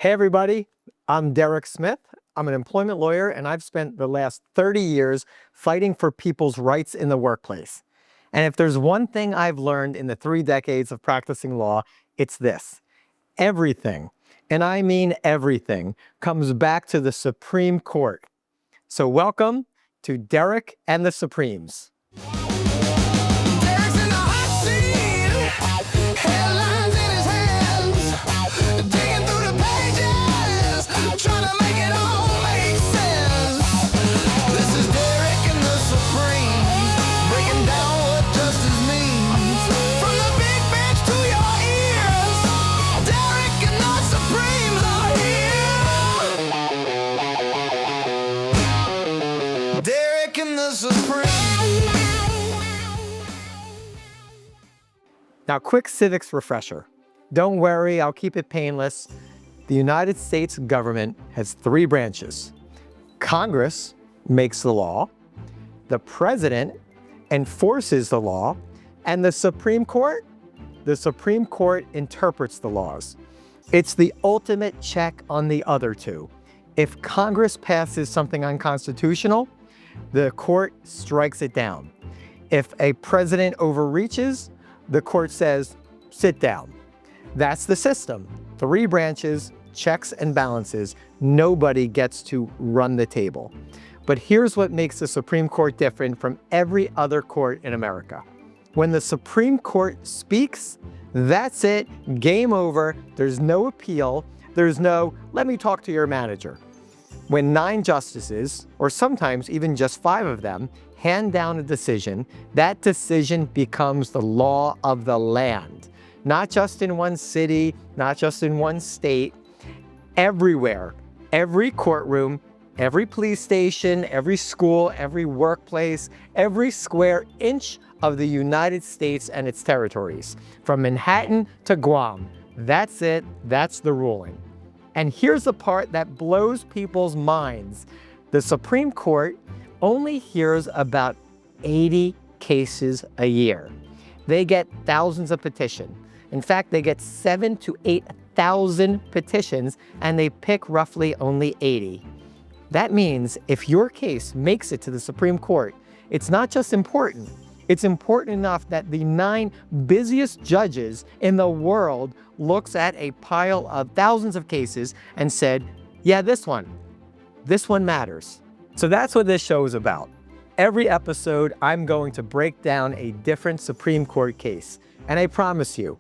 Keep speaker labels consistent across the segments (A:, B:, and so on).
A: Hey everybody, I'm Derek Smith. I'm an employment lawyer and I've spent the last 30 years fighting for people's rights in the workplace. And if there's one thing I've learned in the 3 decades of practicing law, it's this. Everything, and I mean everything, comes back to the Supreme Court. So welcome to Derek and the Supremes. Now, quick civics refresher. Don't worry, I'll keep it painless. The United States government has 3 branches. Congress makes the law, the president enforces the law, and the Supreme Court interprets the laws. It's the ultimate check on the other 2. If Congress passes something unconstitutional, the court strikes it down. If a president overreaches, the court says, sit down. That's the system. 3 branches, checks and balances. Nobody gets to run the table. But here's what makes the Supreme Court different from every other court in America. When the Supreme Court speaks, that's it, game over. There's no appeal. There's no, let me talk to your manager. When 9 justices, or sometimes even just 5 of them, hand down a decision, that decision becomes the law of the land. Not just in one city, not just in one state, everywhere. Every courtroom, every police station, every school, every workplace, every square inch of the United States and its territories. From Manhattan to Guam. That's it, that's the ruling. And here's the part that blows people's minds. The Supreme Court only hears about 80 cases a year. They get thousands of petitions. In fact, they get 7,000 to 8,000 petitions and they pick roughly only 80. That means if your case makes it to the Supreme Court, it's not just important, it's important enough that the 9 busiest judges in the world looks at a pile of thousands of cases and said, yeah, this one matters. So that's what this show is about. Every episode, I'm going to break down a different Supreme Court case. And I promise you,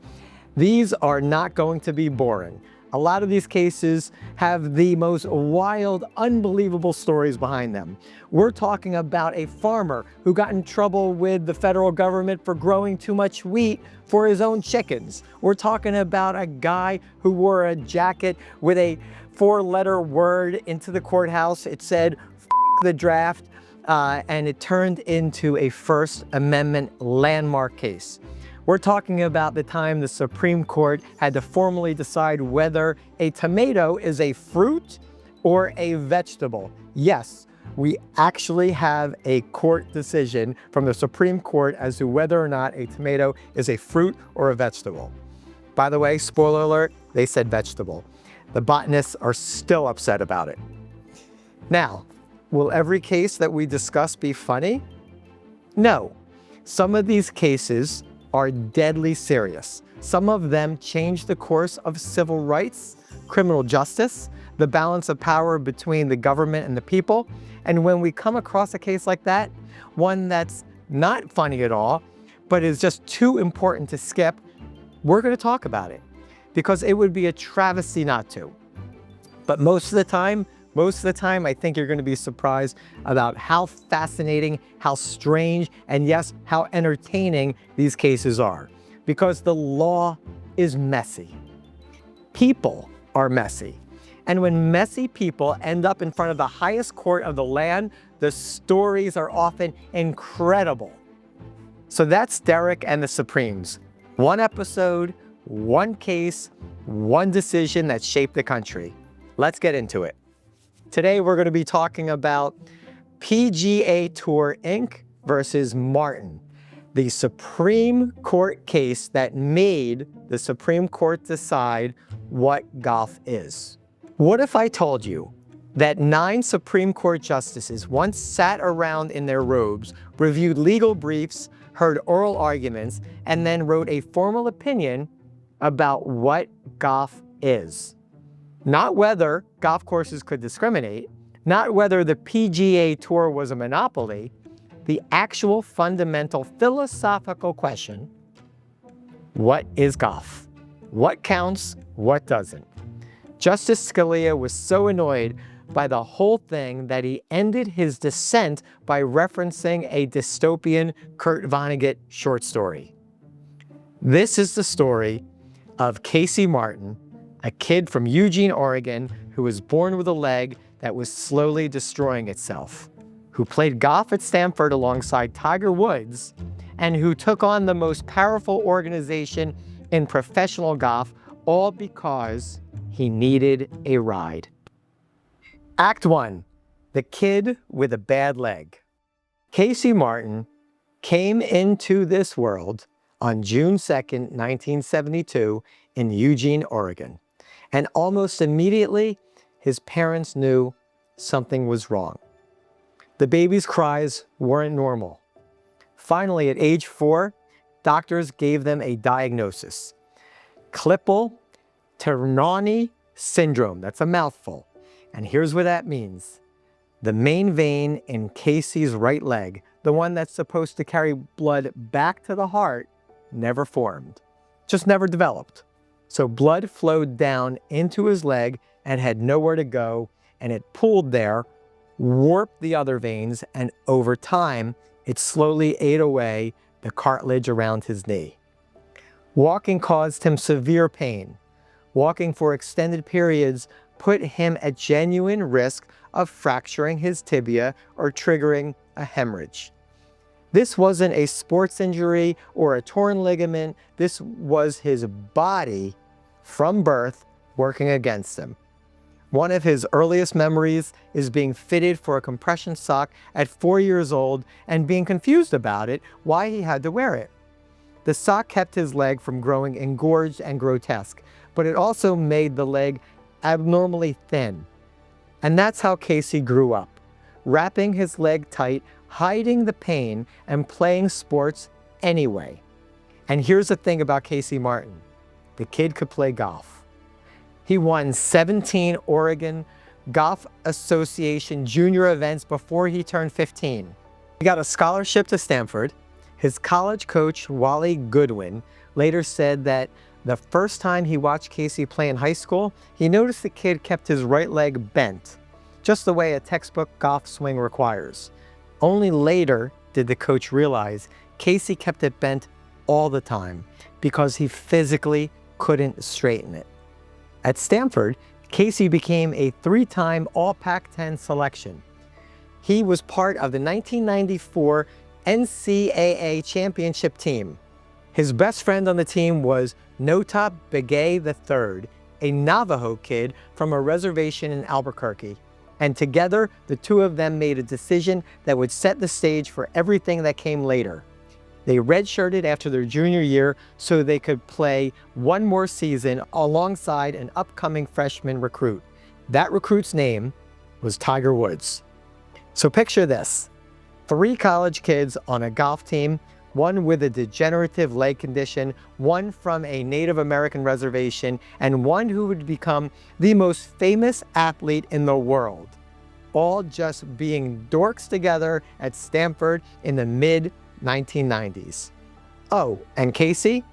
A: these are not going to be boring. A lot of these cases have the most wild, unbelievable stories behind them. We're talking about a farmer who got in trouble with the federal government for growing too much wheat for his own chickens. We're talking about a guy who wore a jacket with a 4-letter word into the courthouse. It said, F the draft, and it turned into a First Amendment landmark case. We're talking about the time the Supreme Court had to formally decide whether a tomato is a fruit or a vegetable. Yes, we actually have a court decision from the Supreme Court as to whether or not a tomato is a fruit or a vegetable. By the way, spoiler alert, they said vegetable. The botanists are still upset about it. Now, will every case that we discuss be funny? No. Some of these cases are deadly serious. Some of them change the course of civil rights, criminal justice, the balance of power between the government and the people. And when we come across a case like that, one that's not funny at all, but is just too important to skip, we're going to talk about it because it would be a travesty not to. But most of the time, I think you're going to be surprised about how fascinating, how strange, and yes, how entertaining these cases are. Because the law is messy. People are messy. And when messy people end up in front of the highest court of the land, the stories are often incredible. So that's Derek and the Supremes. 1 episode, 1 case, 1 decision that shaped the country. Let's get into it. Today, we're going to be talking about PGA Tour Inc. versus Martin, the Supreme Court case that made the Supreme Court decide what golf is. What if I told you that 9 Supreme Court justices once sat around in their robes, reviewed legal briefs, heard oral arguments, and then wrote a formal opinion about what golf is? Not whether golf courses could discriminate, not whether the PGA Tour was a monopoly, the actual fundamental philosophical question: what is golf? What counts? What doesn't? Justice Scalia was so annoyed by the whole thing that he ended his dissent by referencing a dystopian Kurt Vonnegut short story. This is the story of Casey Martin, a kid from Eugene, Oregon, who was born with a leg that was slowly destroying itself, who played golf at Stanford alongside Tiger Woods, and who took on the most powerful organization in professional golf, all because he needed a ride. Act 1. The Kid with a Bad Leg. Casey Martin came into this world on June 2nd, 1972 in Eugene, Oregon. And almost immediately, his parents knew something was wrong. The baby's cries weren't normal. Finally, at age 4, doctors gave them a diagnosis: Klippel-Trenaunay syndrome. That's a mouthful. And here's what that means. The main vein in Casey's right leg, the one that's supposed to carry blood back to the heart, never formed. Just never developed. So blood flowed down into his leg and had nowhere to go, and it pooled there, warped the other veins, and over time, it slowly ate away the cartilage around his knee. Walking caused him severe pain. Walking for extended periods put him at genuine risk of fracturing his tibia or triggering a hemorrhage. This wasn't a sports injury or a torn ligament. This was his body from birth working against him. One of his earliest memories is being fitted for a compression sock at 4 years old and being confused about it, why he had to wear it. The sock kept his leg from growing engorged and grotesque, but it also made the leg abnormally thin. And that's how Casey grew up, wrapping his leg tight, hiding the pain, and playing sports anyway. And here's the thing about Casey Martin. The kid could play golf. He won 17 Oregon Golf Association junior events before he turned 15. He got a scholarship to Stanford. His college coach, Wally Goodwin, later said that the first time he watched Casey play in high school, he noticed the kid kept his right leg bent, just the way a textbook golf swing requires. Only later did the coach realize Casey kept it bent all the time because he physically couldn't straighten it. At Stanford, Casey became a 3-time All-Pac-10 selection. He was part of the 1994 NCAA championship team. His best friend on the team was Notah Begay III, a Navajo kid from a reservation in Albuquerque. And together, the two of them made a decision that would set the stage for everything that came later. They redshirted after their junior year so they could play one more season alongside an upcoming freshman recruit. That recruit's name was Tiger Woods. So picture this: 3 college kids on a golf team, one with a degenerative leg condition, one from a Native American reservation, and one who would become the most famous athlete in the world, all just being dorks together at Stanford in the mid-1990s. Oh, and Casey?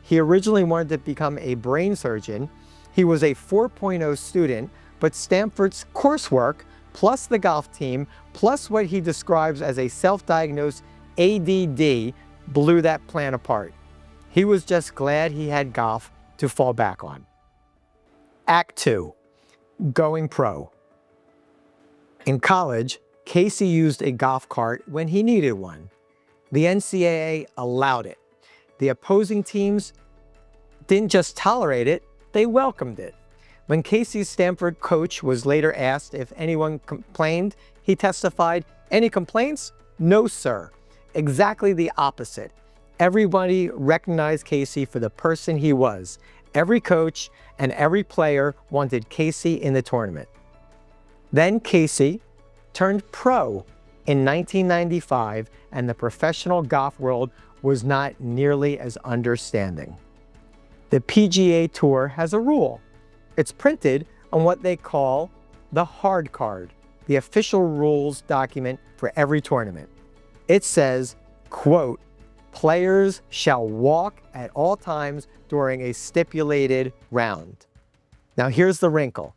A: He originally wanted to become a brain surgeon. He was a 4.0 student, but Stanford's coursework, plus the golf team, plus what he describes as a self-diagnosed ADD, blew that plan apart. He was just glad he had golf to fall back on. Act 2, going pro. In college, Casey used a golf cart when he needed one. The NCAA allowed it. The opposing teams didn't just tolerate it, they welcomed it. When Casey's Stanford coach was later asked if anyone complained, he testified, "Any complaints? No, sir." Exactly the opposite. Everybody recognized Casey for the person he was, Every coach and every player wanted Casey in the tournament. Then Casey turned pro in 1995, and the professional golf world was not nearly as understanding. The PGA Tour has a rule. It's printed on what they call the hard card, the official rules document for every tournament. It says, quote, "Players shall walk at all times during a stipulated round." Now here's the wrinkle.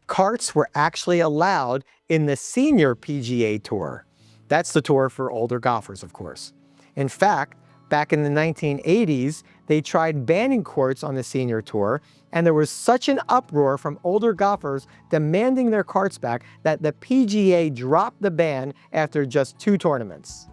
A: Carts were actually allowed in the senior PGA Tour. That's the tour for older golfers, of course. In fact, back in the 1980s, they tried banning carts on the senior tour, and there was such an uproar from older golfers demanding their carts back that the PGA dropped the ban after just 2 tournaments.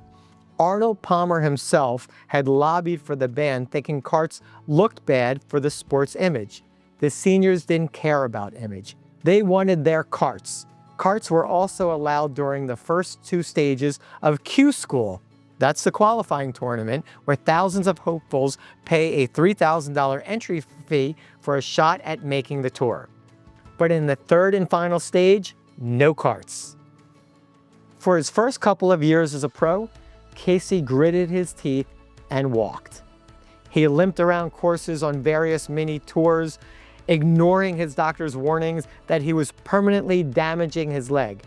A: Arnold Palmer himself had lobbied for the ban, thinking carts looked bad for the sport's image. The seniors didn't care about image. They wanted their carts. Carts were also allowed during the first 2 stages of Q School. That's the qualifying tournament where thousands of hopefuls pay a $3,000 entry fee for a shot at making the tour. But in the 3rd and final stage, no carts. For his first couple of years as a pro, Casey gritted his teeth and walked. He limped around courses on various mini tours, ignoring his doctor's warnings that he was permanently damaging his leg.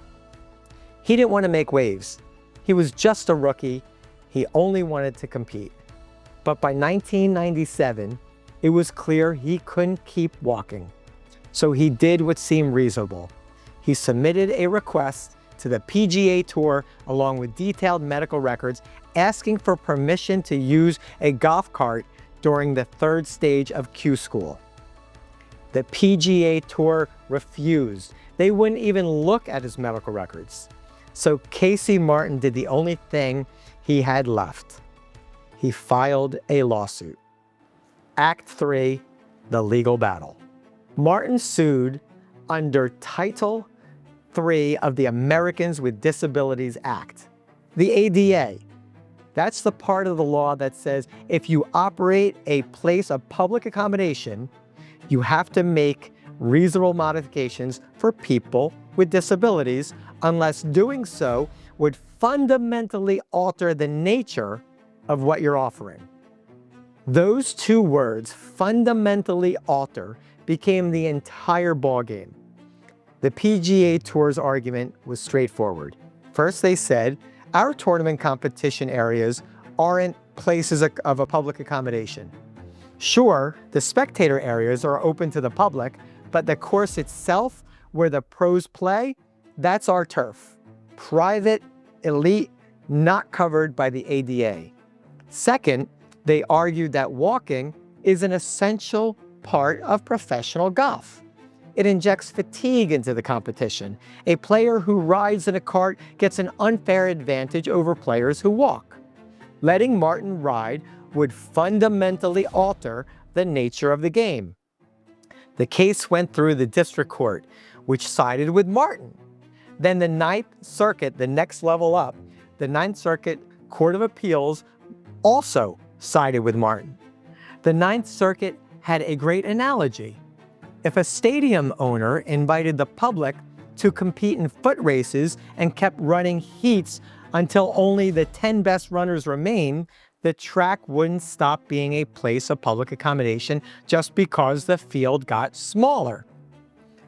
A: He didn't want to make waves. He was just a rookie. He only wanted to compete. But by 1997, it was clear he couldn't keep walking. So he did what seemed reasonable. He submitted a request to the PGA Tour along with detailed medical records, asking for permission to use a golf cart during the 3rd stage of Q School. The PGA Tour refused. They wouldn't even look at his medical records. So Casey Martin did the only thing he had left. He filed a lawsuit. Act 3, the legal battle. Martin sued under Title III of the Americans with Disabilities Act, the ADA. That's the part of the law that says if you operate a place of public accommodation, you have to make reasonable modifications for people with disabilities, unless doing so would fundamentally alter the nature of what you're offering. Those 2 words, fundamentally alter, became the entire ballgame. The PGA Tour's argument was straightforward. First, they said, our tournament competition areas aren't places of a public accommodation. Sure, the spectator areas are open to the public, but the course itself, where the pros play, that's our turf. Private, elite, not covered by the ADA. Second, they argued that walking is an essential part of professional golf. It injects fatigue into the competition. A player who rides in a cart gets an unfair advantage over players who walk. Letting Martin ride would fundamentally alter the nature of the game. The case went through the district court, which sided with Martin. Then the 9th Circuit, the next level up, the 9th Circuit Court of Appeals also sided with Martin. The 9th Circuit had a great analogy. If a stadium owner invited the public to compete in foot races and kept running heats until only the 10 best runners remain, the track wouldn't stop being a place of public accommodation just because the field got smaller.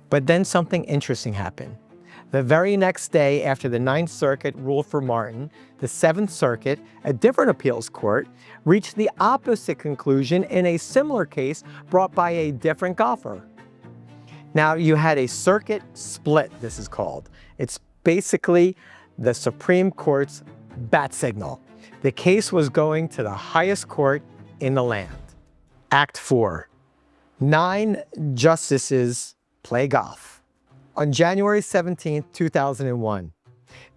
A: But then something interesting happened. The very next day after the 9th Circuit ruled for Martin, the 7th Circuit, a different appeals court, reached the opposite conclusion in a similar case brought by a different golfer. Now you had a circuit split, this is called. It's basically the Supreme Court's bat signal. The case was going to the highest court in the land. Act 4. 9 justices play golf. On January 17, 2001,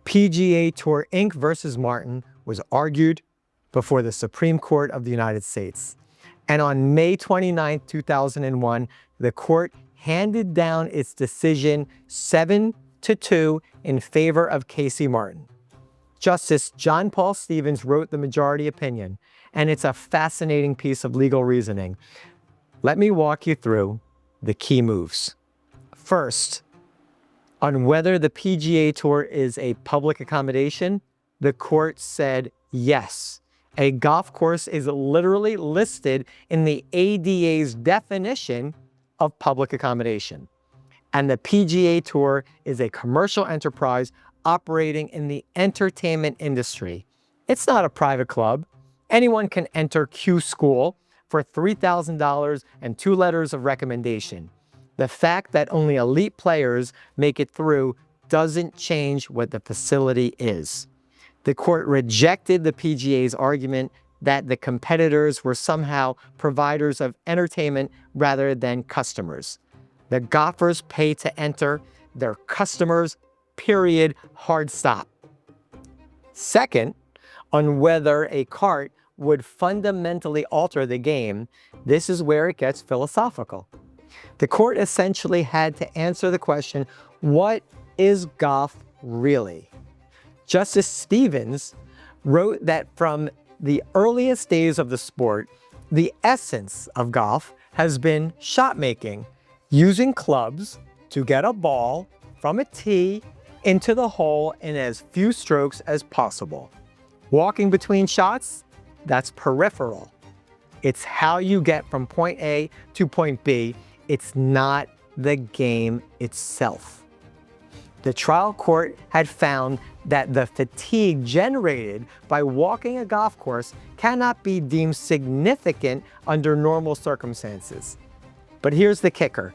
A: PGA Tour Inc. versus Martin was argued before the Supreme Court of the United States. And on May 29, 2001, the court handed down its decision 7-2 in favor of Casey Martin. Justice John Paul Stevens wrote the majority opinion, and it's a fascinating piece of legal reasoning. Let me walk you through the key moves. First, on whether the PGA Tour is a public accommodation, the court said yes. A golf course is literally listed in the ADA's definition of public accommodation. And the PGA Tour is a commercial enterprise operating in the entertainment industry. It's not a private club. Anyone can enter Q School for $3,000 and 2 letters of recommendation. The fact that only elite players make it through doesn't change what the facility is. The court rejected the PGA's argument that the competitors were somehow providers of entertainment rather than customers. The golfers pay to enter, they're customers, period, hard stop. Second, on whether a cart would fundamentally alter the game, this is where it gets philosophical. The court essentially had to answer the question, what is golf really? Justice Stevens wrote that from the earliest days of the sport, the essence of golf has been shot making, using clubs to get a ball from a tee into the hole in as few strokes as possible. Walking between shots, that's peripheral. It's how you get from point A to point B. It's not the game itself. The trial court had found that the fatigue generated by walking a golf course cannot be deemed significant under normal circumstances. But here's the kicker.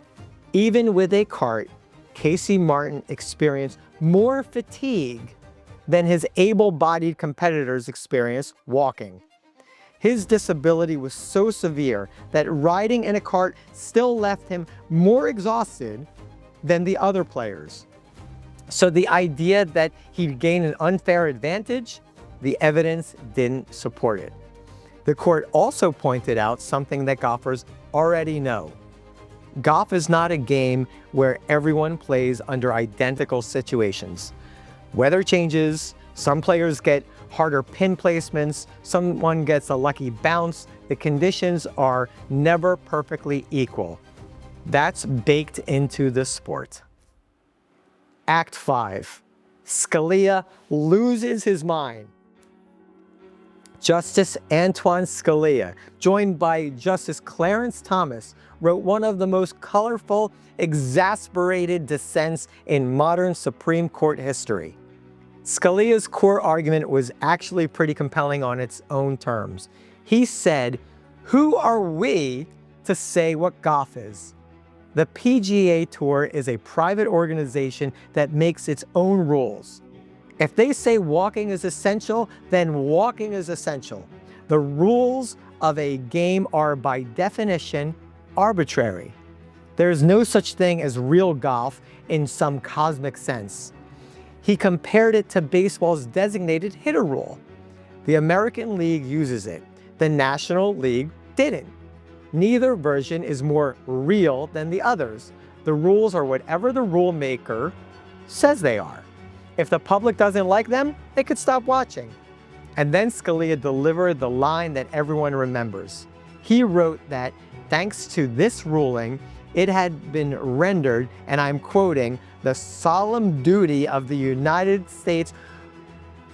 A: Even with a cart, Casey Martin experienced more fatigue than his able-bodied competitors experienced walking. His disability was so severe that riding in a cart still left him more exhausted than the other players. So the idea that he'd gain an unfair advantage, the evidence didn't support it. The court also pointed out something that golfers already know. Golf is not a game where everyone plays under identical situations. Weather changes, some players get harder pin placements, someone gets a lucky bounce. The conditions are never perfectly equal. That's baked into the sport. Act 5. Scalia loses his mind. Justice Antoine Scalia, joined by Justice Clarence Thomas, wrote one of the most colorful, exasperated dissents in modern Supreme Court history. Scalia's core argument was actually pretty compelling on its own terms. He said, "Who are we to say what golf is? The PGA Tour is a private organization that makes its own rules. If they say walking is essential, then walking is essential. The rules of a game are by definition arbitrary. There is no such thing as real golf in some cosmic sense." He compared it to baseball's designated hitter rule. The American League uses it. The National League didn't. Neither version is more real than the others. The rules are whatever the rule maker says they are. If the public doesn't like them, they could stop watching. And then Scalia delivered the line that everyone remembers. He wrote that thanks to this ruling, it had been rendered, and I'm quoting, "the solemn duty of the United States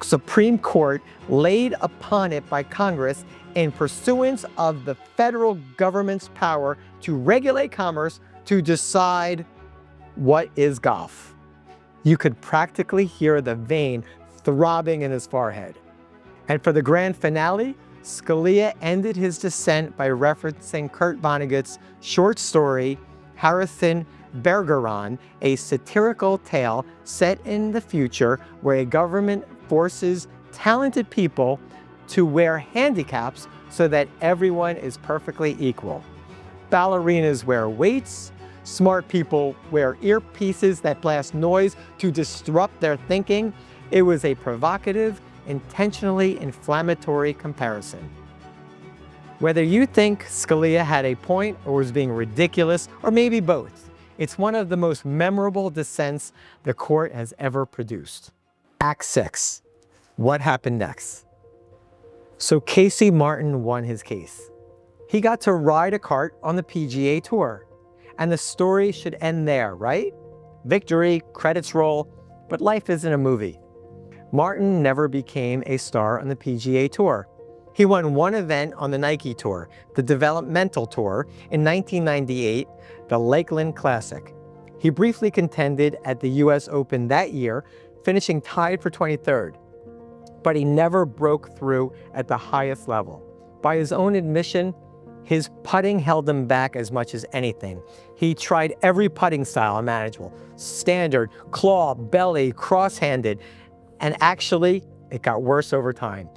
A: Supreme Court laid upon it by Congress in pursuance of the federal government's power to regulate commerce to decide what is golf." You could practically hear the vein throbbing in his forehead. And for the grand finale, Scalia ended his dissent by referencing Kurt Vonnegut's short story, Harrison Bergeron, a satirical tale set in the future where a government forces talented people to wear handicaps so that everyone is perfectly equal. Ballerinas wear weights, smart people wear earpieces that blast noise to disrupt their thinking. It was a provocative, intentionally inflammatory comparison. Whether you think Scalia had a point or was being ridiculous, or maybe both, it's one of the most memorable dissents the court has ever produced. Act 6. What happened next? So Casey Martin won his case. He got to ride a kart on the PGA Tour. And the story should end there, right? Victory, credits roll, but life isn't a movie. Martin never became a star on the PGA Tour. He won one event on the Nike Tour, the Developmental Tour, in 1998, the Lakeland Classic. He briefly contended at the US Open that year, finishing tied for 23rd. But he never broke through at the highest level. By his own admission, his putting held him back as much as anything. He tried every putting style imaginable: standard, claw, belly, cross-handed, and actually, it got worse over time.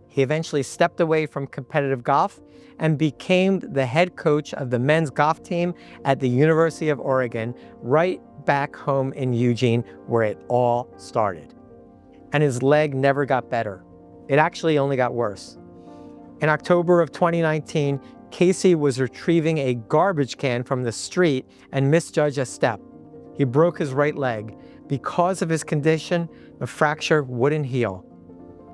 A: He eventually stepped away from competitive golf and became the head coach of the men's golf team at the University of Oregon, right back home in Eugene, where it all started. And his leg never got better. It actually only got worse. In October of 2019, Casey was retrieving a garbage can from the street and misjudged a step. He broke his right leg. Because of his condition, the fracture wouldn't heal.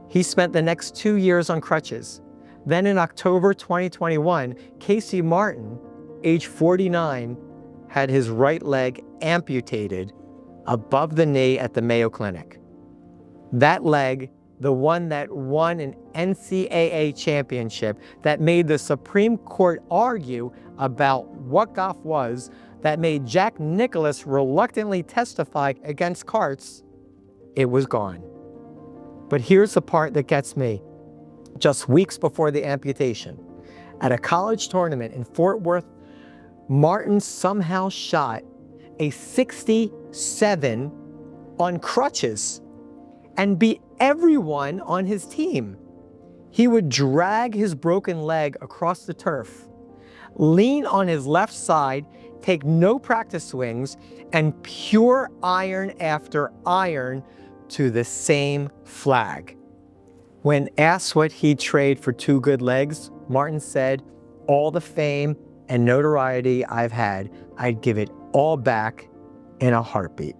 A: He spent the next 2 years on crutches. Then in October 2021, Casey Martin, age 49, had his right leg amputated above the knee at the Mayo Clinic. That leg, the one that won an NCAA championship, that made the Supreme Court argue about what golf was, that made Jack Nicklaus reluctantly testify against karts, it was gone. But here's the part that gets me. Just weeks before the amputation, at a college tournament in Fort Worth, Martin somehow shot a 67 on crutches and beat everyone on his team. He would drag his broken leg across the turf, lean on his left side, take no practice swings, and pure iron after iron to the same flag. When asked what he'd trade for 2 good legs, Martin said, "All the fame and notoriety I've had, I'd give it all back in a heartbeat."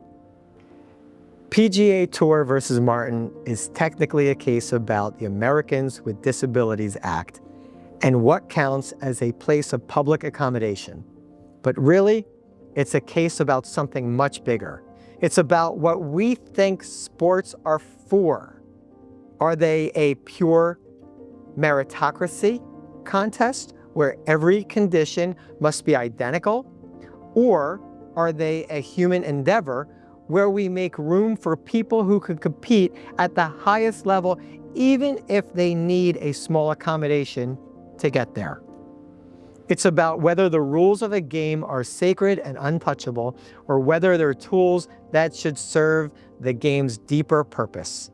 A: PGA Tour versus Martin is technically a case about the Americans with Disabilities Act and what counts as a place of public accommodation. But really, it's a case about something much bigger. It's about what we think sports are for. Are they a pure meritocracy contest where every condition must be identical? Or are they a human endeavor where we make room for people who could compete at the highest level, even if they need a small accommodation to get there? It's about whether the rules of a game are sacred and untouchable, or whether they're tools that should serve the game's deeper purpose.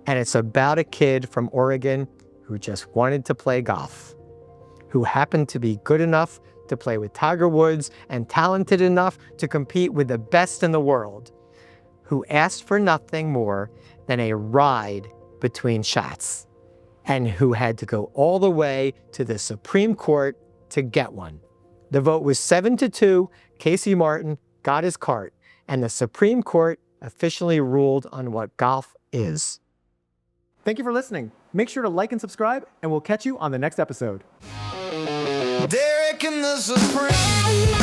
A: And it's about a kid from Oregon who just wanted to play golf, who happened to be good enough to play with Tiger Woods and talented enough to compete with the best in the world, who asked for nothing more than a ride between shots, and who had to go all the way to the Supreme Court to get one. The vote was 7-2. Casey Martin got his cart, and the Supreme Court officially ruled on what golf is.
B: Thank you for listening. Make sure to like and subscribe, and we'll catch you on the next episode.
C: Derek and the Supreme.